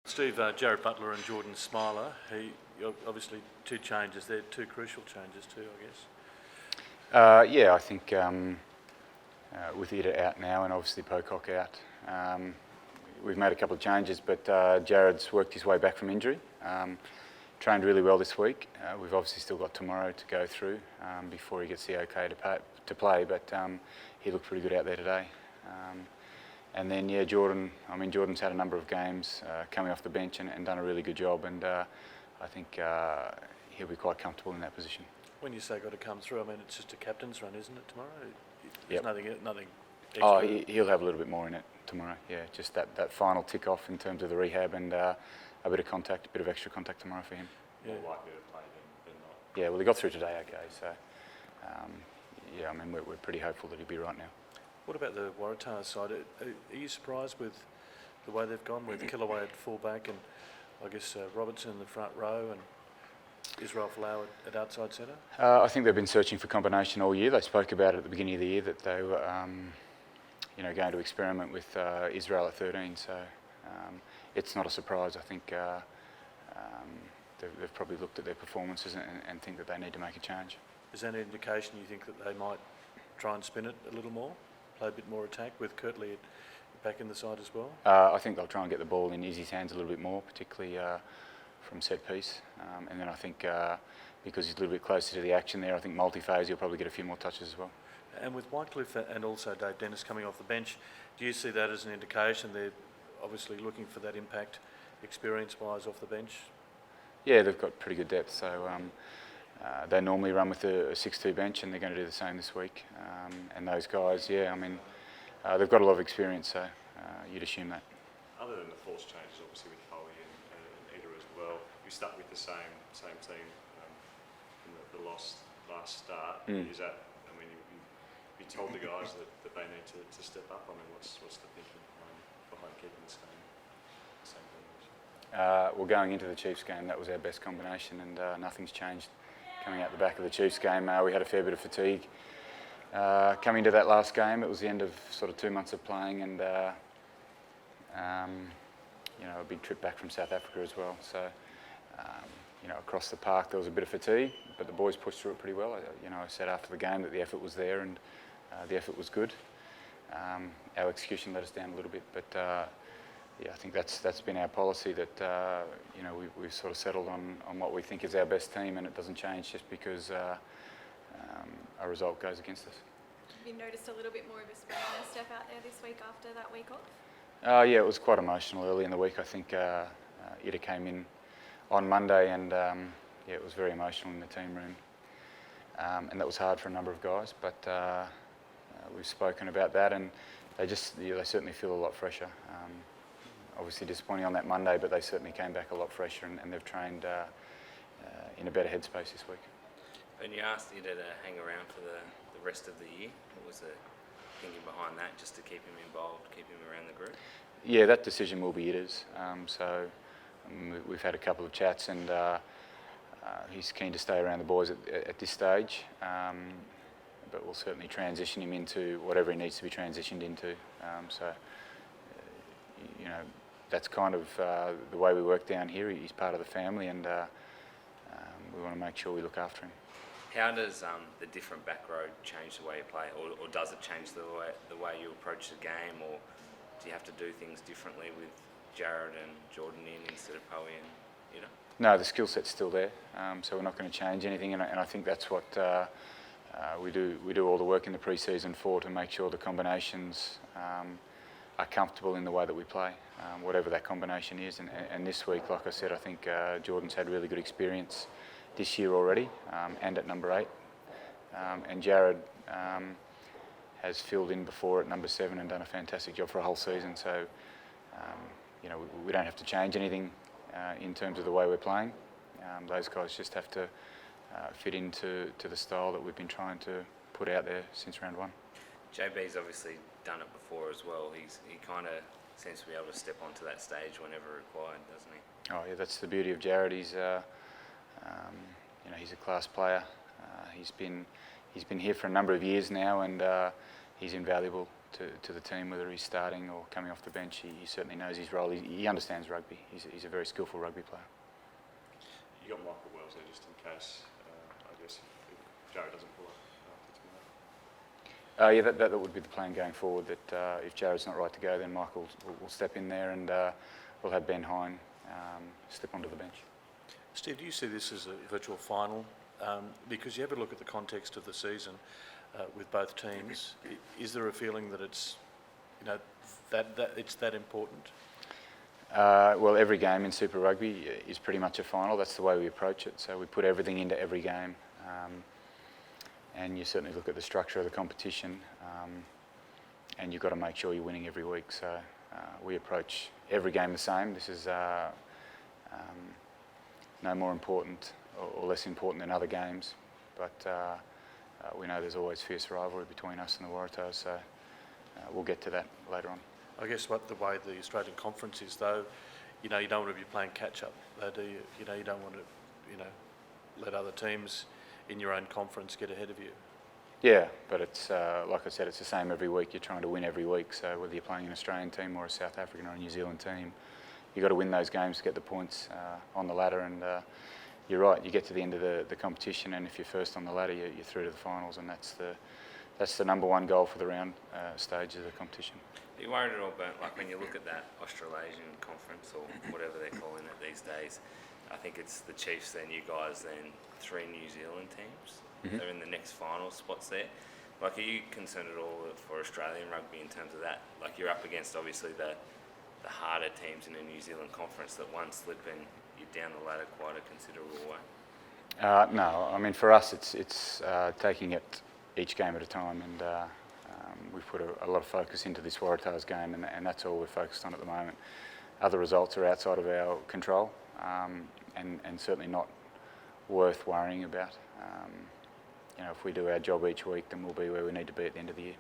Steve, Jared Butler and Jordan Smiler, obviously two changes there, two crucial changes too, I guess. Yeah, I think with Ida out now and obviously Pocock out, we've made a couple of changes, but Jared's worked his way back from injury. Trained really well this week. We've obviously still got tomorrow to go through before he gets the okay to play, but he looked pretty good out there today. And then, yeah, Jordan's had a number of games coming off the bench and done a really good job, and I think he'll be quite comfortable in that position. When you say got to come through, I mean, it's just a captain's run, isn't it, tomorrow? There's nothing extra. Oh, he'll have a little bit more in it tomorrow, yeah. Just that final tick-off in terms of the rehab and a bit of contact, a bit of extra contact tomorrow for him. Yeah. More likely to play than not. Yeah, well, he got through today, okay, so yeah, I mean, we're pretty hopeful that he'll be right now. What about the Waratahs side? Are you surprised with the way they've gone with Killaway at fullback and I guess Robertson in the front row and Israel Folau at outside centre? I think they've been searching for combination all year. They spoke about it at the beginning of the year that they were going to experiment with Israel at 13, so it's not a surprise. I think they've probably looked at their performances and think that they need to make a change. Is that an indication you think that they might try and spin it a little more? Play a bit more attack with Kirtley back in the side as well? I think they'll try and get the ball in Izzy's hands a little bit more, particularly from set piece. And then I think because he's a little bit closer to the action there, I think multi-phase he'll probably get a few more touches as well. And with Whitecliffe and also Dave Dennis coming off the bench, do you see that as an indication they're obviously looking for that impact experience-wise off the bench? Yeah, they've got pretty good depth, so they normally run with a 6-2 bench and they're going to do the same this week. And those guys, yeah, I mean, they've got a lot of experience, so you'd assume that. Other than the force changes, obviously with Howie and Ida as well, you stuck with the same team from the last start. Is that, I mean, you told the guys that they need to step up. I mean, what's the thinking behind keeping the same combination? Well, going into the Chiefs game, that was our best combination, and nothing's changed. Coming out the back of the Chiefs game, we had a fair bit of fatigue. Coming to that last game, it was the end of sort of 2 months of playing, and a big trip back from South Africa as well. So, across the park there was a bit of fatigue, but the boys pushed through it pretty well. I said after the game that the effort was there and the effort was good. Our execution let us down a little bit, but yeah, I think that's been our policy that we've sort of settled on what we think is our best team, and it doesn't change just because a result goes against us. Have you noticed a little bit more of a spring step out there this week after that week off? Yeah, it was quite emotional early in the week. I think Ida came in on Monday, and yeah, it was very emotional in the team room, and that was hard for a number of guys. But we've spoken about that, and they certainly feel a lot fresher. Obviously disappointing on that Monday, but they certainly came back a lot fresher, and they've trained in a better headspace this week. When you asked Ida to hang around for the rest of the year, what was the thinking behind that, just to keep him involved, keep him around the group? Yeah, that decision will be Ida's. We've had a couple of chats, and he's keen to stay around the boys at this stage, but we'll certainly transition him into whatever he needs to be transitioned into. That's kind of the way we work down here. He's part of the family, and we want to make sure we look after him. How does the different back row change the way you play, or does it change the way you approach the game, or do you have to do things differently with Jared and Jordan instead of Howie and No, the skill set's still there, so we're not going to change anything, and I think that's what we do. We do all the work in the pre-season for to make sure the combinations are comfortable in the way that we play, whatever that combination is. And this week, like I said, I think Jordan's had really good experience this year already, and at number 8. And Jared has filled in before at number 7 and done a fantastic job for a whole season. So, we don't have to change anything in terms of the way we're playing. Those guys just have to fit into the style that we've been trying to put out there since round 1. JB's obviously done it before as well. He kind of seems to be able to step onto that stage whenever required, doesn't he? Oh yeah, that's the beauty of Jared. He's he's a class player. He's been here for a number of years now, and he's invaluable to the team, whether he's starting or coming off the bench. He certainly knows his role. He understands rugby. He's a very skillful rugby player. You got Michael Wells there just in case, I guess, if Jared doesn't pull up after tomorrow. Yeah, that would be the plan going forward, that if Jared's not right to go, then Michael will step in there, and we'll have Ben Hine step onto the bench. Steve, do you see this as a virtual final? Because you have a look at the context of the season with both teams. Is there a feeling that it's, that it's that important? Well, every game in Super Rugby is pretty much a final. That's the way we approach it. So we put everything into every game, and you certainly look at the structure of the competition, and you've got to make sure you're winning every week. So we approach every game the same. This is no more important or less important than other games, but we know there's always fierce rivalry between us and the Waratahs, so we'll get to that later on. I guess the way the Australian Conference is, though, you don't want to be playing catch-up, do you? You don't want to, let other teams in your own conference get ahead of you. Yeah, but it's like I said, it's the same every week. You're trying to win every week, so whether you're playing an Australian team or a South African or a New Zealand team, you've got to win those games to get the points on the ladder. And you're right, you get to the end of the competition, and if you're first on the ladder, you're through to the finals, and that's the number one goal for the round stage of the competition. Are you worried at all about, like, when you look at that Australasian conference, or whatever they're calling it these days, I think it's the Chiefs, then you guys, then 3 New Zealand teams. Mm-hmm. They're in the next final spots there. Like, are you concerned at all for Australian rugby in terms of that? Like, you're up against, obviously, the harder teams in the New Zealand conference, that one slip and you're down the ladder quite a considerable way. No, I mean, for us, it's taking it each game at a time, and we've put a lot of focus into this Waratahs game, and that's all we're focused on at the moment. Other results are outside of our control, and certainly not worth worrying about. If we do our job each week, then we'll be where we need to be at the end of the year.